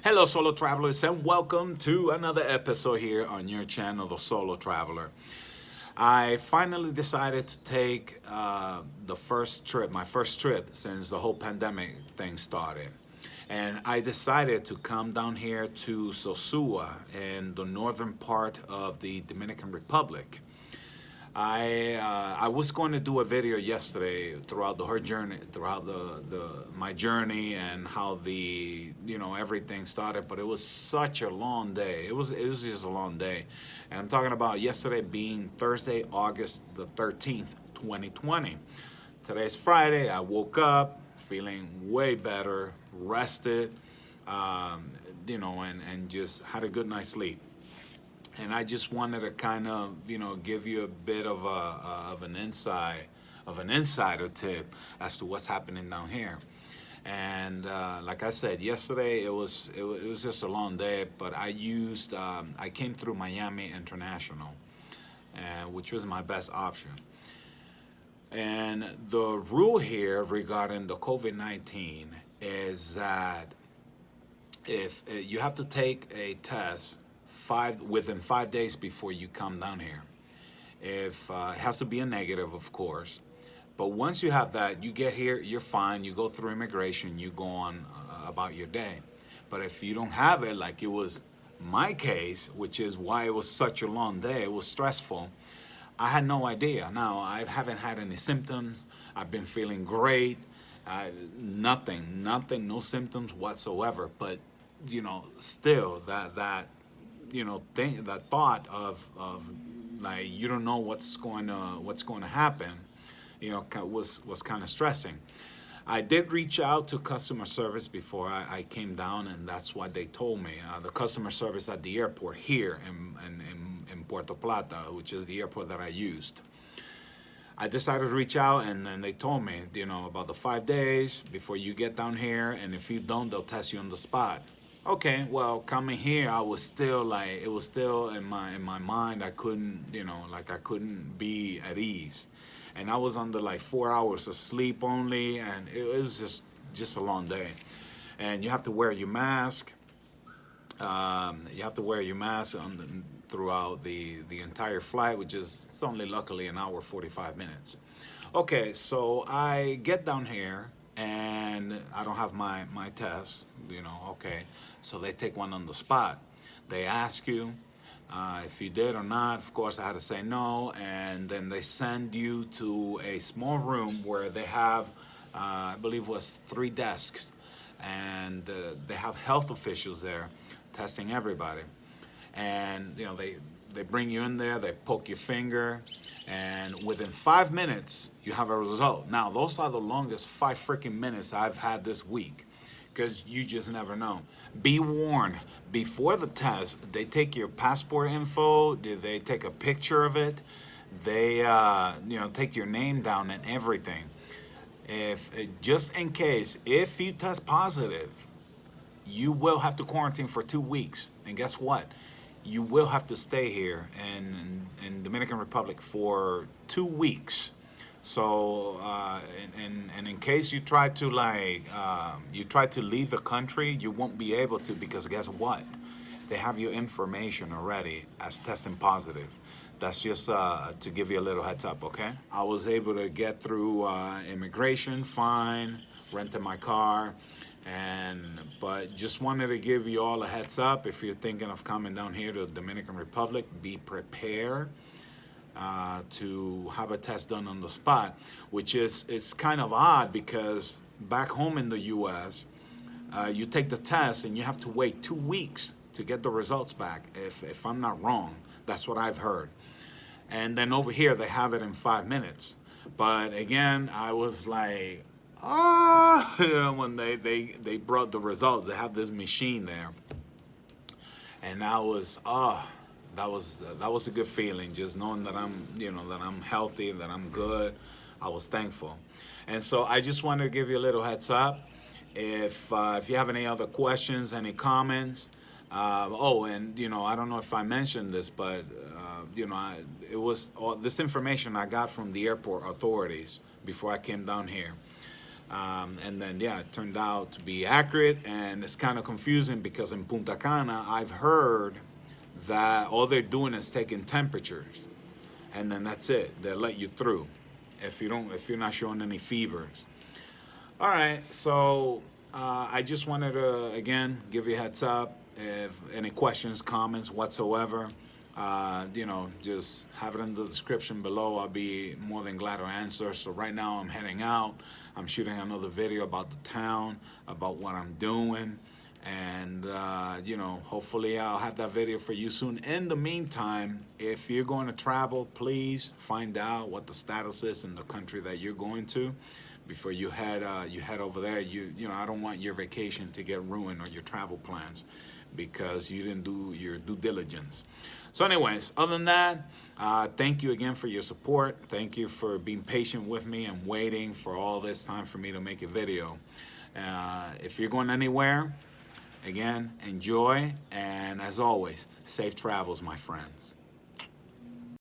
Hello, solo travelers, and welcome to another episode here on your channel, The Solo Traveler. I finally decided to take my first trip since the whole pandemic thing started. And I decided to come down here to Sosua in the northern part of the Dominican Republic. I was going to do a video yesterday throughout the her journey, throughout the my journey and how everything started, but it was such a long day. It was just a long day, and I'm talking about yesterday being Thursday, August the 13th, 2020. Today's Friday. I woke up feeling way better, rested, and just had a good night's sleep. And I just wanted to kind of, give you a bit of an insider tip as to what's happening down here. And like I said yesterday, it was just a long day, but I came through Miami International, which was my best option. And the rule here regarding the COVID-19 is that if you have to take a test within 5 days before you come down here. If it has to be a negative, of course. But once you have that, you get here, you're fine. You go through immigration, you go on about your day. But if you don't have it, like it was my case, which is why it was such a long day, it was stressful. I had no idea. Now, I haven't had any symptoms. I've been feeling great. Nothing, no symptoms whatsoever. But, still that thought of like you don't know what's going to happen, was kind of stressing. I did reach out to customer service before I came down, and that's what they told me. The customer service at the airport here in Puerto Plata, which is the airport that I used. I decided to reach out, and then they told me, about the 5 days before you get down here, and if you don't, they'll test you on the spot. Okay, well, coming here, I was still like, it was still in my mind. I couldn't, I couldn't be at ease, and I was under like 4 hours of sleep only, and it was just a long day. And you have to wear your mask. Throughout the entire flight, which is it's only luckily an hour 45 minutes. Okay, so I get down here and I don't have my test, okay. So they take one on the spot. They ask you if you did or not. Of course, I had to say no, and then they send you to a small room where they have, I believe it was 3 desks, and they have health officials there testing everybody. And they bring you in there, they poke your finger, and within 5 minutes you have a result. Now those are the longest 5 freaking minutes I've had this week, because you just never know. Be warned, before the test they take your passport info, they take a picture of it, they take your name down and everything. If just in case, if you test positive, you will have to quarantine for 2 weeks. And guess what? You will have to stay here in Dominican Republic for 2 weeks. So, and in case you try to leave the country, you won't be able to, because guess what? They have your information already as testing positive. That's just to give you a little heads up, okay? I was able to get through immigration fine, rented my car, but just wanted to give you all a heads up. If you're thinking of coming down here to the Dominican Republic, be prepared to have a test done on the spot, which is kind of odd, because back home in the U.S., you take the test and you have to wait 2 weeks to get the results back, if I'm not wrong. That's what I've heard. And then over here, they have it in 5 minutes. But again, I was like, when they brought the results, they have this machine there, and that was a good feeling, just knowing that I'm healthy, that I'm good. I was thankful. And so I just wanted to give you a little heads up. If you have any other questions, any comments, and I don't know if I mentioned this, but it was all this information I got from the airport authorities before I came down here. And then, yeah, it turned out to be accurate, and it's kind of confusing because in Punta Cana, I've heard that all they're doing is taking temperatures, and then that's it. They'll let you through if you're not showing any fevers. All right, so I just wanted to again give you a heads up. If any questions, comments whatsoever, just have it in the description below. I'll be more than glad to answer. So right now I'm heading out. I'm shooting another video about the town, about what I'm doing, and hopefully I'll have that video for you soon. In the meantime, if you're going to travel, please find out what the status is in the country that you're going to before you head over there. I don't want your vacation to get ruined or your travel plans because you didn't do your due diligence. So anyways, other than that, thank you again for your support. Thank you for being patient with me and waiting for all this time for me to make a video. If you're going anywhere, again, enjoy, and as always, safe travels, my friends.